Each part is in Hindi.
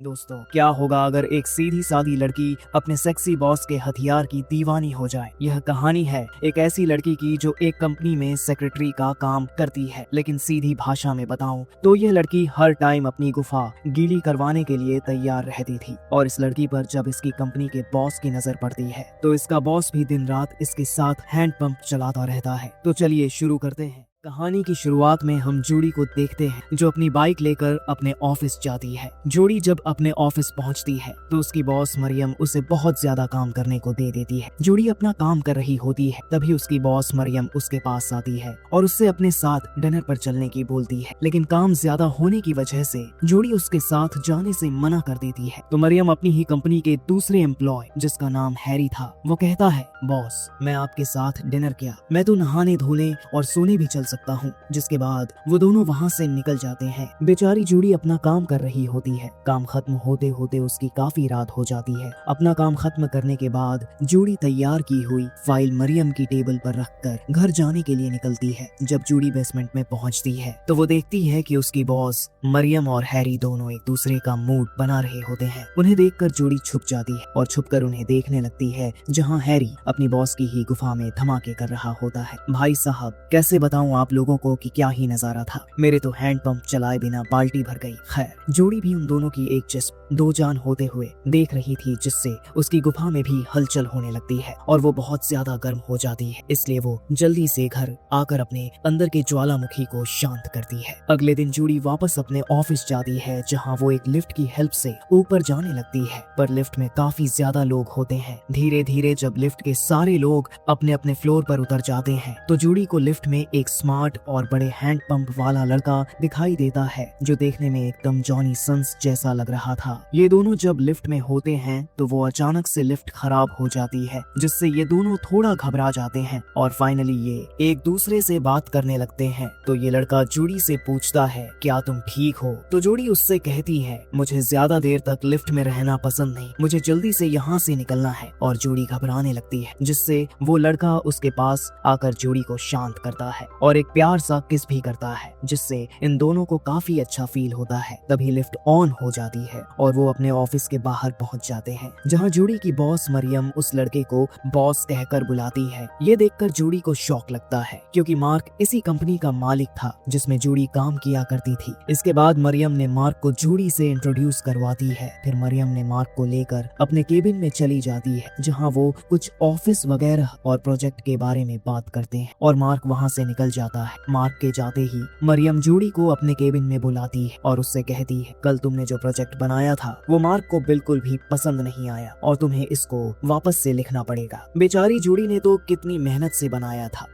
दोस्तों, क्या होगा अगर एक सीधी सादी लड़की अपने सेक्सी बॉस के हथियार की दीवानी हो जाए। यह कहानी है एक ऐसी लड़की की जो एक कंपनी में सेक्रेटरी का काम करती है। लेकिन सीधी भाषा में बताऊं तो यह लड़की हर टाइम अपनी गुफा गीली करवाने के लिए तैयार रहती थी। और इस लड़की पर जब इसकी कंपनी के बॉस की नजर पड़ती है तो इसका बॉस भी दिन रात इसके साथ हैंड पंप चलाता रहता है। तो चलिए शुरू करते हैं। कहानी की शुरुआत में हम जूडी को देखते हैं जो अपनी बाइक लेकर अपने ऑफिस जाती है। जूडी जब अपने ऑफिस पहुंचती है तो उसकी बॉस मरियम उसे बहुत ज्यादा काम करने को दे देती है। जूडी अपना काम कर रही होती है, तभी उसकी बॉस मरियम उसके पास आती है और उससे अपने साथ डिनर पर चलने की बोलती है। लेकिन काम ज्यादा होने की वजह से जूडी उसके साथ जाने से मना कर देती है। तो मरियम अपनी ही कंपनी के दूसरे एम्प्लॉय जिसका नाम हैरी था, वो कहता है, बॉस मैं आपके साथ डिनर किया, मैं तो नहाने धोने और सोने भी चल सकता हूँ। जिसके बाद वो दोनों वहाँ से निकल जाते हैं। बेचारी जूडी अपना काम कर रही होती है। काम खत्म होते होते उसकी काफी रात हो जाती है। अपना काम खत्म करने के बाद जूडी तैयार की हुई फाइल मरियम की टेबल पर रखकर घर जाने के लिए निकलती है। जब जूडी बेसमेंट में पहुँचती है तो वो देखती है कि उसकी बॉस मरियम और हैरी दोनों एक दूसरे का मूड बना रहे होते हैं। उन्हें देखकर जूडी छुप जाती है और छुपकर उन्हें देखने लगती है, जहाँ हैरी अपनी बॉस की ही गुफा में धमाके कर रहा होता है। भाई साहब, कैसे बताऊं आप लोगों को कि क्या ही नजारा था। मेरे तो हैंड पंप चलाए बिना बाल्टी भर गई। खैर, जूडी भी उन दोनों की एक जिस्म दो जान होते हुए देख रही थी, जिससे उसकी गुफा में भी हलचल होने लगती है और वो बहुत ज्यादा गर्म हो जाती है। इसलिए वो जल्दी से घर आकर अपने अंदर के ज्वालामुखी को शांत करती है। अगले दिन जूडी वापस अपने ऑफिस जाती है, जहाँ वो एक लिफ्ट की हेल्प से ऊपर जाने लगती है। पर लिफ्ट में काफी ज्यादा लोग होते हैं। धीरे धीरे जब लिफ्ट के सारे लोग अपने अपने फ्लोर पर उतर जाते हैं तो जूडी को लिफ्ट में एक स्मार्ट और बड़े हैंड पंप वाला लड़का दिखाई देता है, जो देखने में एकदम जॉनी सन्स जैसा लग रहा था। ये दोनों जब लिफ्ट में होते हैं तो वो अचानक से लिफ्ट खराब हो जाती है, जिससे ये दोनों थोड़ा घबरा जाते हैं और फाइनली ये एक दूसरे से बात करने लगते हैं। तो ये लड़का जूडी से पूछता है, क्या तुम ठीक हो? तो जूडी उससे कहती है, मुझे ज्यादा देर तक लिफ्ट में रहना पसंद नहीं, मुझे जल्दी से यहाँ से निकलना है। और जूडी घबराने लगती है, जिससे वो लड़का उसके पास आकर जूडी को शांत करता है और एक प्यार सा किस भी करता है, जिससे इन दोनों को काफी अच्छा फील होता है। तभी लिफ्ट ऑन हो जाती है और वो अपने ऑफिस के बाहर पहुंच जाते हैं, जहां जूडी की बॉस मरियम उस लड़के को बॉस कहकर बुलाती है। ये देखकर जूडी को शॉक लगता है, क्योंकि मार्क इसी कंपनी का मालिक था जिसमें जूडी काम किया करती थी। इसके बाद मरियम ने मार्क को जूडी से इंट्रोड्यूस करवाती है। फिर मरियम ने मार्क को लेकर अपने केबिन में चली जाती है, जहाँ वो कुछ ऑफिस वगैरह और प्रोजेक्ट के बारे में बात करते हैं और मार्क वहाँ से निकल जाता है। मार्क के जाते ही मरियम जूडी को अपने केबिन में बुलाती है और उससे कहती है, कल तुमने जो प्रोजेक्ट बनाया था वो मार्क को बिल्कुल भी पसंद नहीं आया और तुम्हें इसको वापस से लिखना पड़ेगा। बेचारी जूडी ने तो कितनी मेहनत से बनाया था।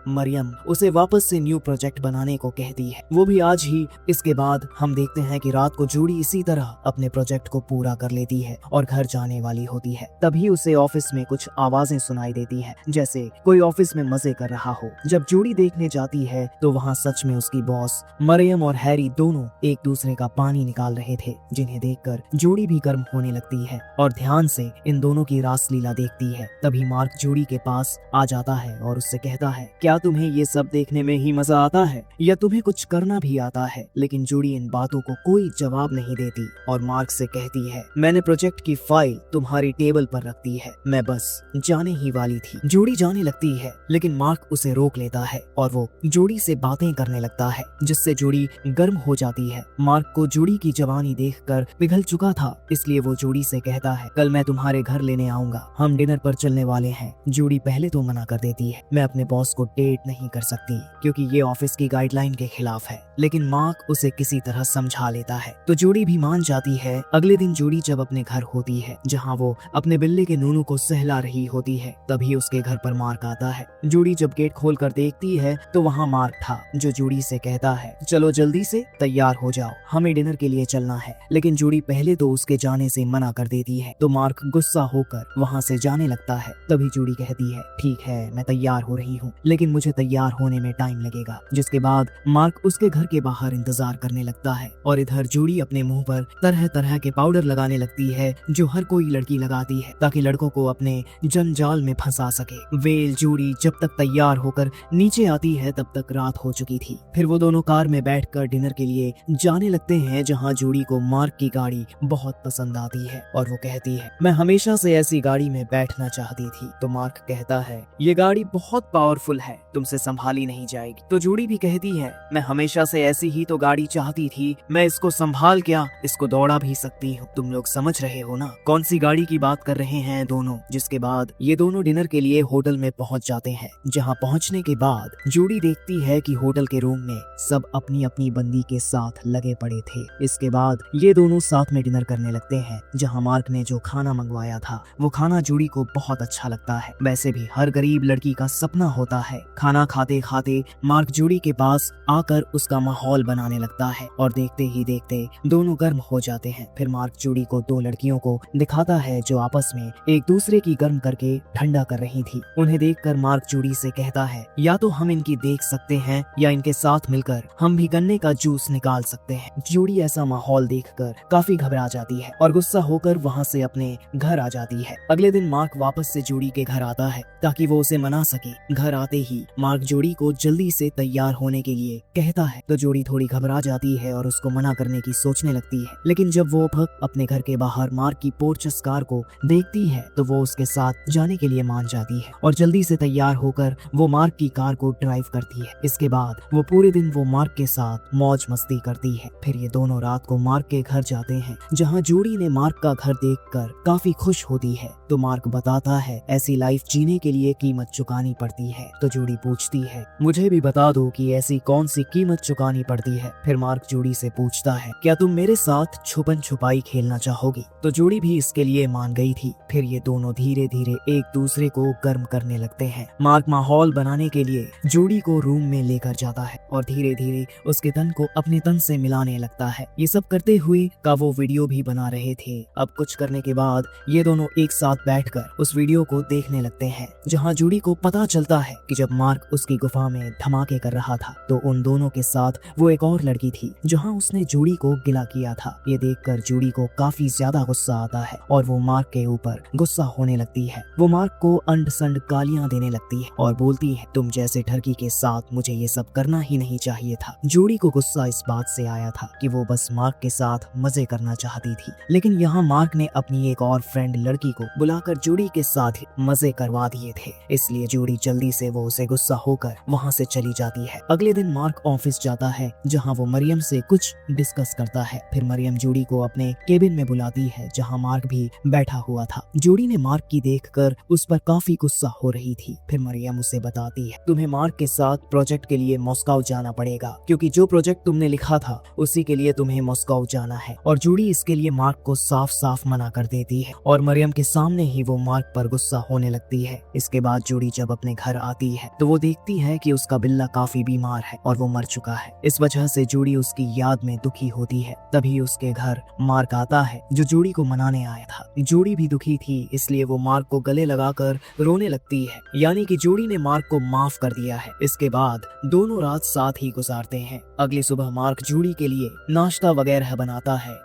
मरियम उसे वापस से न्यू प्रोजेक्ट बनाने को कहती है, वो भी आज ही। इसके बाद हम देखते हैं कि रात को जूडी इसी तरह अपने प्रोजेक्ट को पूरा कर लेती है और घर जाने वाली होती है। तभी उसे ऑफिस में कुछ आवाजें सुनाई देती हैं, जैसे कोई ऑफिस में मजे कर रहा हो। जब जूडी देखने जाती है तो वहाँ सच में उसकी बॉस मरियम और हैरी दोनों एक दूसरे का पानी निकाल रहे थे, जिन्हें देखकर जूडी भी गर्म होने लगती है और ध्यान से इन दोनों की रासलीला देखती है। तभी मार्क जूडी के पास आ जाता है और उससे कहता है, क्या तुम्हें ये सब देखने में ही मजा आता है या तुम्हें कुछ करना भी आता है? लेकिन जूडी इन बातों को कोई जवाब नहीं देती और मार्क से कहती है, मैंने प्रोजेक्ट की फाइल तुम्हारी टेबल पर रख दी है, मैं बस जाने ही वाली थी। जूडी जाने लगती है, लेकिन मार्क उसे रोक लेता है और वो जूडी से बातें करने लगता है, जिससे जूडी गर्म हो जाती है। मार्क को जूडी की जवानी देखकर पिघल चुका था, इसलिए वो जूडी से कहता है, कल मैं तुम्हारे घर लेने आऊंगा, हम डिनर पर चलने वाले हैं। जूडी पहले तो मना कर देती है, मैं अपने बॉस को डेट नहीं कर सकती क्योंकि ये ऑफिस की गाइडलाइन के खिलाफ है। लेकिन मार्क उसे किसी तरह समझा लेता है तो जूडी भी मान जाती है। अगले दिन जूडी जब अपने घर होती है, जहाँ वो अपने बिल्ली के नूनू को सहला रही होती है, तभी उसके घर पर मार्क आता है। जूडी जब गेट खोलकर देखती है तो वहाँ मार्क था, जो जूडी से कहता है, चलो जल्दी से तैयार हो जाओ, हमें डिनर के लिए चलना है। लेकिन जूडी पहले तो उसके जाने से मना कर देती है, तो मार्क गुस्सा होकर वहाँ से जाने लगता है। तभी जूडी कहती है, ठीक है मैं तैयार हो रही हूँ, लेकिन मुझे तैयार होने में टाइम लगेगा। जिसके बाद मार्क उसके घर के बाहर इंतजार करने लगता है और इधर जूडी अपने मुंह पर तरह तरह के पाउडर लगाने लगती है, जो हर कोई लड़की लगाती है ताकि लड़कों को अपने जंजाल में फंसा सके। जूडी जब तक तैयार होकर नीचे आती है है तब तक रात हो चुकी थी। फिर वो दोनों कार में बैठकर डिनर के लिए जाने लगते हैं, जहाँ जूडी को मार्क की गाड़ी बहुत पसंद आती है और वो कहती है मैं हमेशा से ऐसी गाड़ी में बैठना चाहती थी। तो मार्क कहता है ये गाड़ी बहुत पावरफुल है, तुमसे संभाली नहीं जाएगी। तो जूडी भी कहती है मैं हमेशा से ऐसी ही तो गाड़ी चाहती थी, मैं इसको संभाल क्या इसको दौड़ा भी सकती हूँ। तुम लोग समझ रहे हो ना कौन सी गाड़ी की बात कर रहे हैं दोनों। जिसके बाद ये दोनों डिनर के लिए होटल में पहुंच जाते हैं। जहां पहुंचने के बाद जूडी देखती है कि होटल के रूम में सब अपनी अपनी बंदी के साथ लगे पड़े थे। इसके बाद ये दोनों साथ में डिनर करने लगते हैं, जहां मार्क ने जो खाना मंगवाया था वो खाना जूडी को बहुत अच्छा लगता है। वैसे भी हर गरीब लड़की का सपना होता है। खाना खाते खाते मार्क जूडी के पास आकर उसका माहौल बनाने लगता है और देखते ही देखते दोनों गर्म हो जाते हैं। फिर मार्क जूडी को दो लड़कियों को दिखाता है जो आपस में एक दूसरे की गर्म करके ठंडा कर रही थी। उन्हें देखकर मार्क जूडी से कहता है या तो हम इनकी देख सकते हैं या इनके साथ मिलकर हम भी गन्ने का जूस निकाल सकते हैं। जूडी ऐसा माहौल देखकर काफी घबरा जाती है और गुस्सा होकर वहाँ से अपने घर आ जाती है। अगले दिन मार्क वापस से जूडी के घर आता है ताकि वो उसे मना सके। घर आते ही मार्क जूडी को जल्दी से तैयार होने के लिए कहता है तो जूडी थोड़ी घबरा जाती है और उसको मना करने की सोचने लगती है। लेकिन जब वो अपने घर के बाहर मार्क की पोर्चस कार को देखती है तो वो उसके साथ जाने के लिए मान जाती है और जल्दी से तैयार होकर वो मार्क की कार को ड्राइव करती है। इसके बाद वो पूरे दिन वो मार्क के साथ मौज मस्ती करती है। फिर ये दोनों रात को मार्क के घर जाते हैं, जहाँ जूडी ने मार्क का घर देखकर काफी खुश होती है। तो मार्क बताता है ऐसी लाइफ जीने के लिए कीमत चुकानी पड़ती है। तो जूडी पूछती है मुझे भी बता दो कि ऐसी कौन सी कीमत चुकानी पड़ती है। फिर मार्क जूडी से पूछता है क्या तुम मेरे साथ छुपन छुपाई खेलना चाहोगी। तो जूडी भी इसके लिए मान गई थी। फिर ये दोनों धीरे धीरे एक दूसरे को गर्म करने लगते हैं। मार्क माहौल बनाने के लिए जूडी को रूम में लेकर जाता है और धीरे धीरे उसके तन को अपने तन से मिलाने लगता है। ये सब करते हुए का वो वीडियो भी बना रहे थे। अब कुछ करने के बाद ये दोनों एक साथ बैठकर उस वीडियो को देखने लगते हैं, जहाँ जूडी को पता चलता है कि जब मार्क उसकी गुफा में धमाके कर रहा था तो उन दोनों के साथ वो एक और लड़की थी, जहाँ उसने जूडी को गिला किया था। ये देखकर जूडी को काफी ज्यादा गुस्सा आता है और वो मार्क के ऊपर गुस्सा होने लगती है। वो मार्क को अंड संड गालियां देने लगती है और बोलती है तुम जैसे ठरकी के साथ मुझे ये सब करना ही नहीं चाहिए था। जूडी को गुस्सा इस बात से आया था कि वो बस मार्क के साथ मजे करना चाहती थी, लेकिन यहाँ मार्क ने अपनी एक और फ्रेंड लड़की को बुलाकर जूडी के साथ मजे करवा दिए थे। इसलिए जूडी जल्दी से वो उसे गुस्सा होकर वहाँ से चली जाती है। अगले दिन मार्क ऑफिस जाता है, जहाँ वो मरियम से कुछ डिस्कस करता है। फिर मरियम जूडी को अपने केबिन में बुलाती है, जहाँ मार्क भी बैठा हुआ था। जूडी ने मार्क की देखकर उस पर काफी गुस्सा हो रही थी। फिर मरियम उसे बताती है तुम्हें मार्क के साथ प्रोजेक्ट के लिए मॉस्को जाना पड़ेगा, क्योंकि जो प्रोजेक्ट तुमने लिखा था उसी के लिए तुम्हें मॉस्को जाना है। और जूडी इसके लिए मार्क को साफ साफ मना कर देती है और मरियम के सामने ही वो मार्क पर गुस्सा होने लगती है। इसके बाद जूडी जब अपने घर आती है तो वो देखती है कि उसका बिल्ला काफी बीमार है और वो मर चुका है। इस वजह से जूडी उसकी याद में दुखी होती है। तभी उसके घर मार्क आता है, जो जूडी को मनाने आया था। जूडी भी दुखी थी, इसलिए वो मार्क को गले लगाकर रोने लगती है, यानी कि जूडी ने मार्क को माफ कर दिया है। इसके बाद दोनों रात साथ ही गुजारते हैं। अगली सुबह मार्क जूडी के लिए नाश्ता वगैरह बनाता है।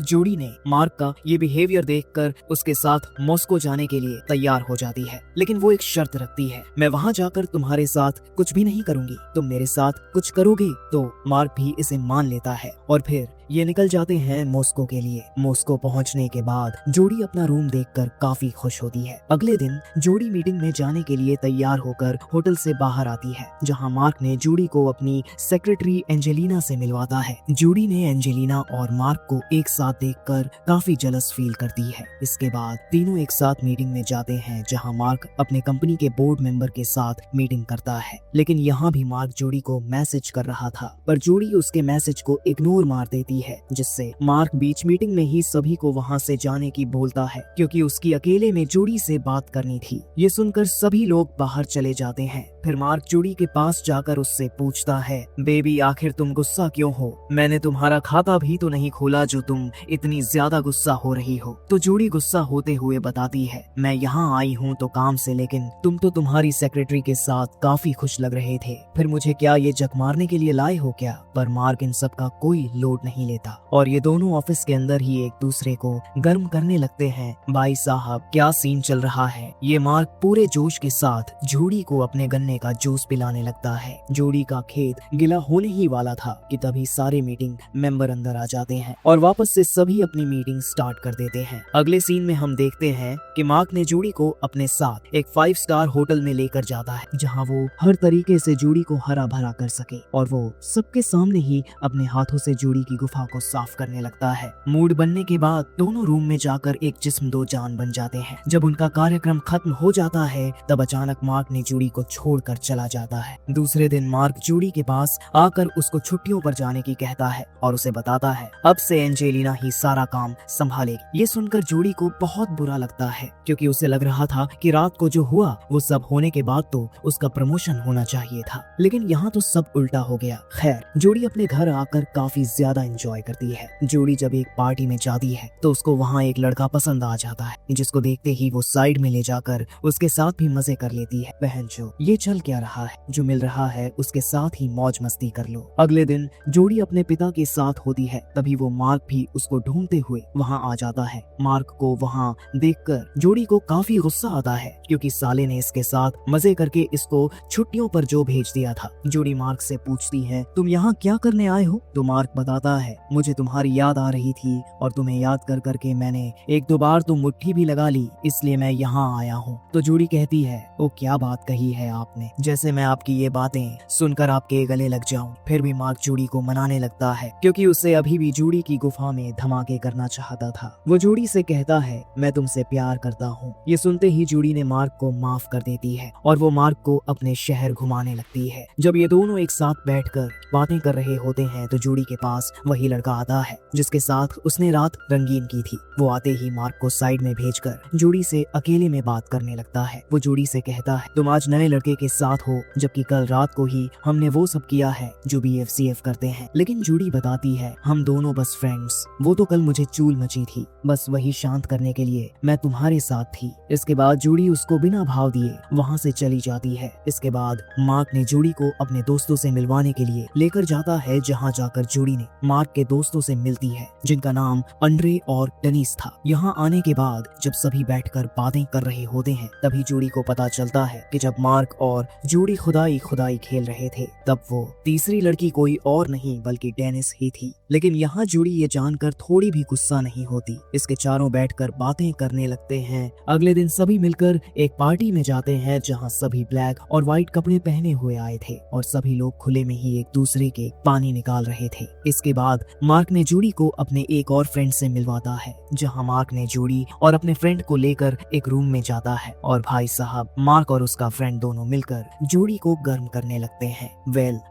जूडी ने मार्क का ये बिहेवियर देखकर उसके साथ मॉस्को जाने के लिए तैयार हो जाती है, लेकिन वो एक शर्त रखती है, मैं वहाँ जाकर तुम्हारे साथ कुछ भी नहीं करूंगी, तुम मेरे साथ कुछ करोगे। तो मार्क भी इसे मान लेता है और फिर ये निकल जाते हैं मॉस्को के लिए। मॉस्को पहुंचने के बाद जूडी अपना रूम देखकर काफी खुश होती है। अगले दिन जूडी मीटिंग में जाने के लिए तैयार होकर होटल से बाहर आती है, जहां मार्क ने जूडी को अपनी सेक्रेटरी एंजेलिना से मिलवाता है। जूडी ने एंजेलिना और मार्क को एक साथ देखकर काफी जलस फील करती है। इसके बाद तीनों एक साथ मीटिंग में जाते हैं, जहाँ मार्क अपने कंपनी के बोर्ड मेंबर के साथ मीटिंग करता है। लेकिन यहाँ भी मार्क जूडी को मैसेज कर रहा था, पर जूडी उसके मैसेज को इग्नोर मार देती है, जिससे मार्क बीच मीटिंग में ही सभी को वहाँ से जाने की बोलता है, क्योंकि उसकी अकेले में जूडी से बात करनी थी। ये सुनकर सभी लोग बाहर चले जाते हैं। फिर मार्क जूडी के पास जाकर उससे पूछता है, बेबी आखिर तुम गुस्सा क्यों हो? मैंने तुम्हारा खाता भी तो नहीं खोला जो तुम इतनी ज्यादा गुस्सा हो रही हो। तो जूडी गुस्सा होते हुए बताती है, मैं यहाँ आई हूँ तो काम से, लेकिन तुम तो तुम्हारी सेक्रेटरी के साथ काफी खुश लग रहे थे, फिर मुझे क्या ये जक मारने के लिए लाए हो क्या? पर मार्क इन सब का कोई लोड नहीं लेता और ये दोनों ऑफिस के अंदर ही एक दूसरे को गर्म करने लगते हैं। भाई साहब क्या सीन चल रहा है। ये मार्क पूरे जोश के साथ जूडी को अपने गन्ने गन्ने का जूस पिलाने लगता है। जोड़ी का खेत गिला होने ही वाला था कि तभी सारे मीटिंग मेंबर अंदर आ जाते हैं और वापस से सभी अपनी मीटिंग स्टार्ट कर देते हैं। अगले सीन में हम देखते हैं कि मार्क ने जोड़ी को अपने साथ एक 5 स्टार होटल में लेकर जाता है, जहां वो हर तरीके से जोड़ी को हरा भरा कर सके और वो सबके सामने ही अपने हाथों से जोड़ी की गुफा को साफ करने लगता है। मूड बनने के बाद दोनों रूम में जाकर एक जिस्म दो जान बन जाते हैं। जब उनका कार्यक्रम खत्म हो जाता है तब अचानक मार्क ने जोड़ी को छोड़कर चला जाता है। दूसरे दिन मार्क जोड़ी के पास आकर उसको छुट्टियों पर जाने की कहता है और उसे बताता है अब से एंजेलिना ही सारा काम संभालेगी। ये सुनकर जोड़ी को बहुत बुरा लगता है, क्योंकि उसे लग रहा था कि रात को जो हुआ वो सब होने के बाद तो उसका प्रमोशन होना चाहिए था, लेकिन यहाँ तो सब उल्टा हो गया। खैर, जोड़ी अपने घर आकर काफी ज्यादा एंजॉय करती है। जोड़ी जब एक पार्टी में जाती है तो उसको वहाँ एक लड़का पसंद आ जाता है, जिसको देखते ही वो साइड में ले जाकर उसके साथ भी मजे कर लेती है। बहन जो ये चल क्या रहा है, जो मिल रहा है उसके साथ ही मौज मस्ती कर लो। अगले दिन जोड़ी अपने पिता के साथ होती है, तभी वो मार्क भी उसको ढूंढते हुए वहाँ आ जाता है। मार्क को वहाँ देखकर जोड़ी को काफी गुस्सा आता है, क्योंकि साले ने इसके साथ मजे करके इसको छुट्टियों पर जो भेज दिया था। जोड़ी मार्क से पूछती है तुम यहाँ क्या करने आए हो? तो मार्क बताता है मुझे तुम्हारी याद आ रही थी और तुम्हें याद कर करके मैंने एक दो बार तो मुट्ठी भी लगा ली, इसलिए मैं यहाँ आया हूँ। तो जोड़ी कहती है ओ क्या बात कही है आपने, जैसे मैं आपकी ये बातें सुनकर आपके गले लग जाऊं। फिर भी मार्क जोड़ी को मनाने लगता है, क्योंकि उसे अभी भी जोड़ी की गुफा में धमाके करना चाहता था। वो जोड़ी से कहता है मैं तुमसे प्यार करता हूँ। ये सुनते ही जोड़ी ने मार्क को माफ कर देती है और वो मार्क को अपने शहर घुमाने लगती है। जब ये दोनों एक साथ बैठकर बातें कर रहे होते हैं तो जोड़ी के पास वही लड़का आता है जिसके साथ उसने रात रंगीन की थी। वो आते ही मार्क को साइड में भेजकर जोड़ी से अकेले में बात करने लगता है। वो जोड़ी से कहता है तुम आज नए लड़के के साथ हो, जबकि कल रात को ही हमने वो सब किया है जो BFCF करते हैं। लेकिन जोड़ी बताती है हम दोनों बस फ्रेंड्स, वो तो कल मुझे चूल मची थी, बस वही शांत करने के लिए मैं तुम्हारे साथ थी। इसके बाद जोड़ी उसको बिना भाव दिए वहाँ से चली जाती है। इसके बाद मार्क ने जोड़ी को अपने दोस्तों से मिलवाने के लिए लेकर जाता है, जहाँ जाकर जोड़ी ने मार्क के दोस्तों से मिलती है, जिनका नाम अंड्रे और डेनिस था। यहाँ आने के बाद जब सभी बैठकर बातें कर रहे होते हैं तभी जोड़ी को पता चलता है कि जब मार्क और जोड़ी खुदाई खेल रहे थे तब वो तीसरी लड़की कोई और नहीं बल्कि डेनिस ही थी। लेकिन यहाँ जोड़ी ये जानकर थोड़ी भी गुस्सा नहीं होती। इसके चारों बैठकर बातें करने लगते हैं। अगले दिन सभी मिलकर एक पार्टी में जाते हैं, जहाँ सभी ब्लैक और व्हाइट कपड़े पहने हुए आए थे और सभी लोग खुले में ही एक दूसरे के पानी निकाल रहे थे। इसके बाद मार्क ने जोड़ी को अपने एक और फ्रेंड से मिलवाता है, जहाँ मार्क ने जोड़ी और अपने फ्रेंड को लेकर एक रूम में जाता है और भाई साहब मार्क और उसका फ्रेंड दोनों मिलकर जोड़ी को गर्म करने लगते हैं।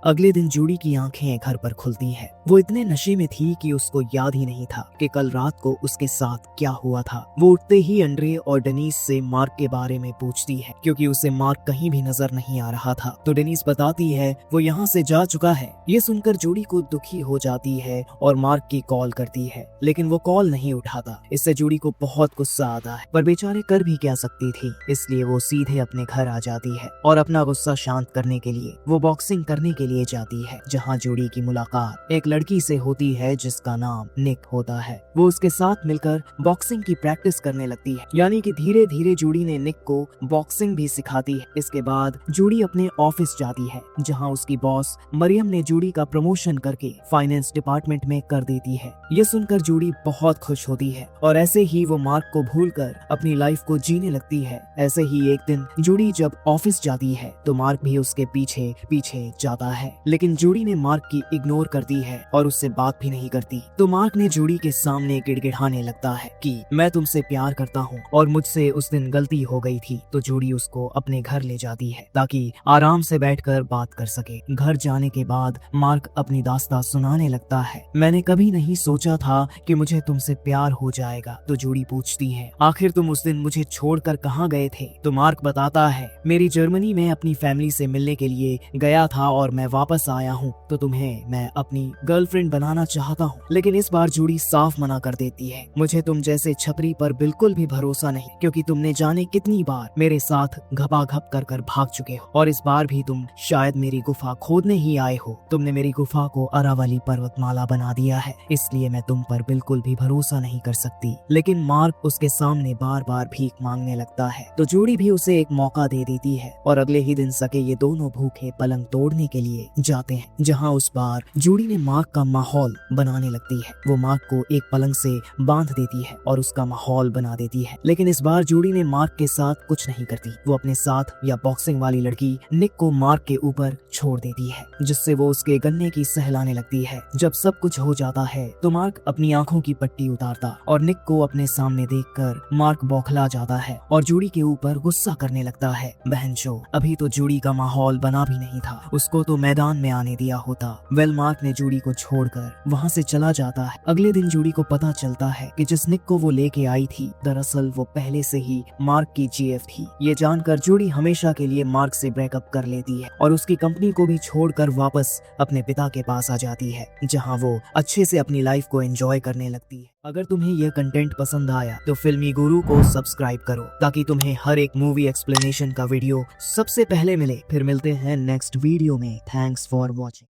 अगले दिन जोड़ी की आंखें घर पर खुलती है। वो इतने नशे में थी कि उसको याद ही नहीं था कि कल रात को उसके साथ क्या हुआ था। वो उठते ही अंड्रे और डेनिस से मार्क के बारे में पूछती है, क्योंकि उसे मार्क कहीं भी नजर नहीं आ रहा था। तो डेनिस बताती है वो यहाँ से जा चुका है। ये सुनकर जोड़ी को दुखी हो जाती है और मार्क की कॉल करती है, लेकिन वो कॉल नहीं उठाता। इससे जोड़ी को बहुत गुस्सा आता है, पर बेचारे कर भी क्या सकती थी, इसलिए वो सीधे अपने घर आ जाती है और अपना गुस्सा शांत करने के लिए वो बॉक्सिंग करने के लिए जाती है, जहाँ जोड़ी की मुलाकात एक लड़की से होती है जिसका नाम निक होता है। वो उसके साथ मिलकर बॉक्सिंग की प्रैक्टिस करने लगती है, यानी कि धीरे धीरे जोड़ी ने निक को बॉक्सिंग भी सिखाती है। इसके बाद जोड़ी अपने ऑफिस जाती है, जहाँ उसकी बॉस मरियम ने जोड़ी का प्रमोशन करके फाइनेंस डिपार्टमेंट में कर देती है। ये सुनकर जोड़ी बहुत खुश होती है और ऐसे ही वो मार्क को भूलकर अपनी लाइफ को जीने लगती है। ऐसे ही एक दिन जोड़ी जब ऑफिस जाती है तो मार्क भी उसके पीछे पीछे जाता है, लेकिन जोड़ी ने मार्क की इग्नोर करती है और उससे बात भी नहीं करती। तो मार्क ने जोड़ी के सामने गिड़गिड़ाने लगता है कि मैं तुमसे प्यार करता हूँ और मुझसे उस दिन गलती हो गई थी। तो जोड़ी उसको अपने घर ले जाती है ताकि आराम से बैठकर बात कर सके। घर जाने के बाद मार्क अपनी दास्तां सुनाने लगता है, मैंने कभी नहीं सोचा था कि मुझे तुमसे प्यार हो जाएगा। तो जोड़ी पूछती है आखिर तुम उस दिन मुझे छोड़कर कहाँ गए थे? तो मार्क बताता है मेरी जर्मनी में अपनी फैमिली से मिलने के लिए गया था और मैं वापस आया हूँ, तो तुम्हें मैं अपनी गर्लफ्रेंड बनाना चाहता हूँ। लेकिन इस बार जोड़ी साफ मना कर देती है, मुझे तुम जैसे छपरी पर बिल्कुल भी भरोसा नहीं, क्योंकि तुमने जाने कितनी बार मेरे साथ घपाघप कर कर भाग चुके हो और इस बार भी तुम शायद मेरी गुफा खोदने ही आए हो। तुमने मेरी गुफा को अरावली पर्वतमाला बना दिया है, इसलिए मैं तुम पर बिल्कुल भी भरोसा नहीं कर सकती। लेकिन मार्क उसके सामने बार बार भीख मांगने लगता है, तो जोड़ी भी उसे एक मौका दे देती है और अब अगले ही दिन सके ये दोनों भूखे पलंग तोड़ने के लिए जाते हैं, जहाँ उस बार जूडी ने मार्क का माहौल बनाने लगती है। वो मार्क को एक पलंग से बांध देती है और उसका माहौल बना देती है। लेकिन इस बार जूडी ने मार्क के साथ कुछ नहीं करती। वो अपने साथ या बॉक्सिंग वाली लड़की निक को मार्क के ऊपर छोड़ देती है, जिससे वो उसके गन्ने की सहलाने लगती है। जब सब कुछ हो जाता है तो मार्क अपनी आंखों की पट्टी उतारता और निक को अपने सामने देखकर मार्क बौखला जाता है और जूडी के ऊपर गुस्सा करने लगता है। बहनचोद, अभी तो जूडी का माहौल बना भी नहीं था, उसको तो मैदान में आने दिया होता। मार्क ने जूडी को छोड़कर वहाँ से चला जाता है। अगले दिन जूडी को पता चलता है कि जिस निक को वो लेके आई थी, दरअसल वो पहले से ही मार्क की जीएफ थी। ये जानकर जूडी हमेशा के लिए मार्क से ब्रेकअप कर लेती है और उसकी कंपनी को भी छोड़कर वापस अपने पिता के पास आ जाती है, जहाँ वो अच्छे से अपनी लाइफ को एंजॉय करने लगती है। अगर तुम्हें यह कंटेंट पसंद आया तो फिल्मी गुरु को सब्सक्राइब करो, ताकि तुम्हें हर एक मूवी एक्सप्लेनेशन का वीडियो सबसे पहले मिले। फिर मिलते हैं नेक्स्ट वीडियो में। Thanks for watching.